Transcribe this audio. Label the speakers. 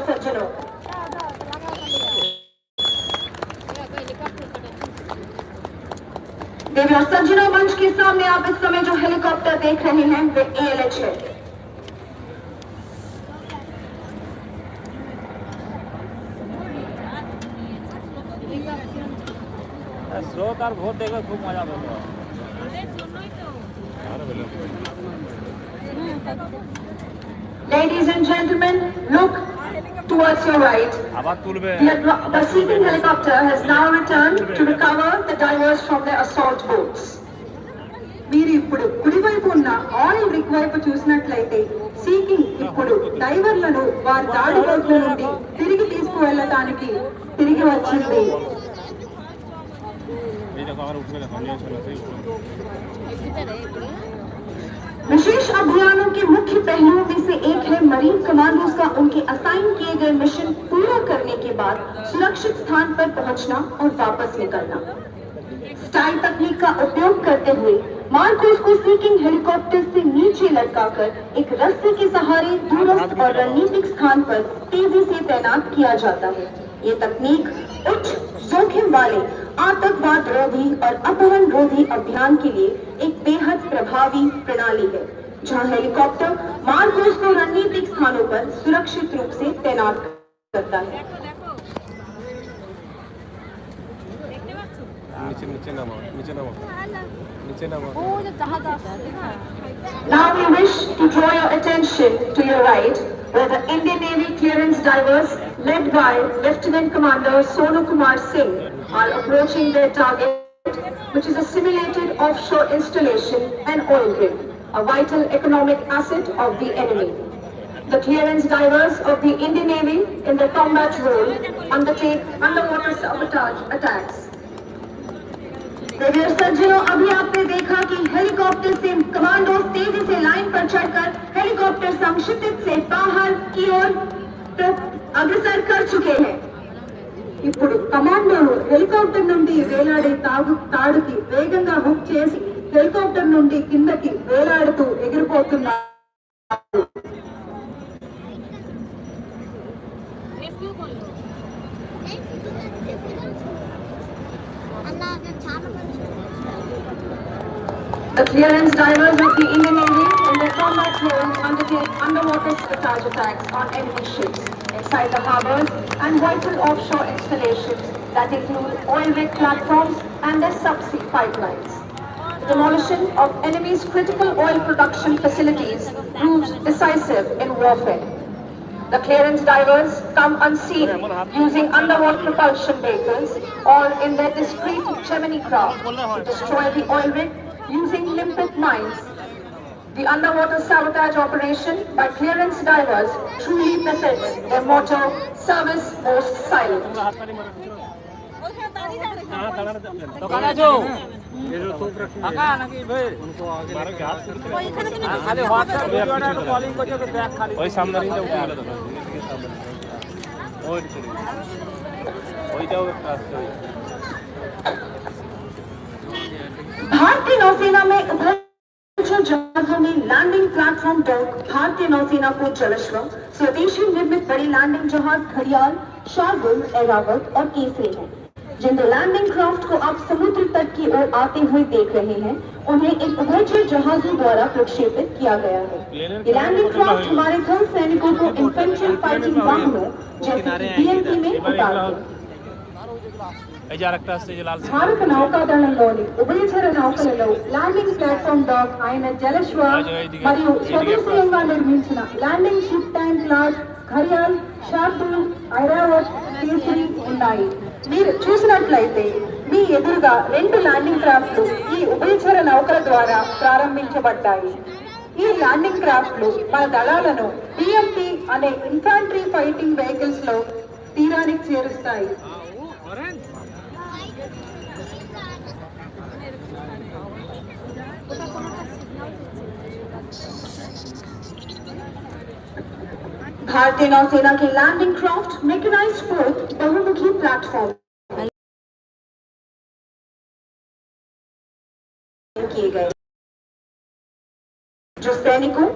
Speaker 1: सज्जनों, देवी और सज्जनों, मंच के सामने आप इस समय जो हेलीकॉप्टर देख रहे हैं वे ALH है।
Speaker 2: श्रोतार बहुत देखो खूब मजा बोलो।
Speaker 1: Ladies and gentlemen, look towards your right. The seeking helicopter has now returned to recover the divers from their assault boats. మీరు ఇప్పుడు కుడివైపు ఉన్న ఆయిల్ రిగ్ వైపు చూసినట్లయితే సీకింగ్ ఇప్పుడు డైవర్లను వారి దాడి బోట్ల నుండి తిరిగి తీసుకువెళ్ళటానికి తిరిగి వచ్చింది। विशेष अभियानों के मुख्य पहलुओं में से एक है मरीन कमांडोज का उनके असाइन किए गए मिशन पूरा करने के बाद सुरक्षित स्थान पर पहुंचना और वापस निकलना। स्टाइल तकनीक का उपयोग करते हुए मार्कोस को सीकिंग हेलीकॉप्टर से नीचे लटकाकर एक रस्से के सहारे दूरस्थ और रणनीतिक स्थान पर तेजी से तैनात किया जाता है। ये तकनीक उच्च जोखिम वाले आतंकवाद रोधी और अपहरण रोधी अभियान के लिए एक बेहद प्रभावी प्रणाली है, जहां हेलीकॉप्टर मार्कोस को रणनीतिक स्थानों पर सुरक्षित रूप से तैनात करता है। Now we wish to draw your attention to your right, where the Indian Navy clearance divers led by Lieutenant Commander Sonu Kumar Singh are approaching their target, which is a simulated offshore installation and oil rig, a vital economic asset of the enemy. The clearance divers of the Indian Navy in the combat role undertake underwater sabotage attacks. देवियों सज्जनों, अभी आपने देखा कि helicopter से commando तेजी से line पर चढ़कर हेलीकॉप्टर संक्षिप्त से बाहर की ओर अग्रसर कर चुके हैं। ఇప్పుడు కమాండోలు హెలికాప్టర్ నుండి వేలాడే తాడుకి వేగంగా హుక్ చేసి హెలికాప్టర్ నుండి కిందకి వేలాడుతూ ఎగిరిపోతున్నారు। The clearance divers of the Indian Navy in their combat role undertake underwater sabotage attacks on enemy ships inside the harbors and vital offshore installations that include oil rig platforms and their subsea pipelines. The demolition of enemy's critical oil production facilities proves decisive in warfare. The clearance divers come unseen using underwater propulsion vehicles or in their discreet Gemini craft to destroy the oil rig using limpet mines. The underwater sabotage operation by clearance divers truly befits their motto, service most silent. भारतीय नौसेना में उभयचर जहाजों में landing platform dock भारतीय नौसेना को जलश्व, स्वदेशी निर्मित बड़ी लैंडिंग जहाज घड़ियाल, शार्दुल, ऐरावत और केसरी हैं। जिन दो लैंडिंग क्राफ्ट को आप समुद्र तट की ओर आते हुए देख रहे हैं, उन्हें इन उभयचर जहाजों द्वारा प्रक्षेपित किया गया है। ये लैंडिंग क्राफ्ट हमारे थल सैनिकों को इन्फेंट्री फाइटिंग वाहनों जैसे BMP में उतारते हैं। భారత నౌకాదళంలోని ఉభయచర నౌకలలో ల్యాండింగ్ ప్లాట్ఫామ్ డాక్ అయిన జలశ్వ మరియు స్వదేశీయంగా నిర్మించిన ల్యాండింగ్ షిప్ ట్యాంక్ లార్జ్ ఘడియాల్, శార్దూల్, ఐరావత్, కేసరి ఉన్నాయి। మీరు చూసినట్లయితే మీ ఎదురుగా రెండు ల్యాండింగ్ క్రాఫ్ట్లు ఈ ఉభయచర నౌకల ద్వారా ప్రారంభించబడ్డాయి। ఈ ల్యాండింగ్ క్రాఫ్ట్లు మన దళాలను BMP అనే ఇన్ఫాంట్రీ ఫైటింగ్ వెహికల్స్ లో తీరానికి చేరుస్తాయి। भारतीय नौसेना के लैंडिंग क्राफ्ट मैकेनाइज्ड पोत बहुमुखी प्लेटफॉर्म किए गए, जो सैनिकों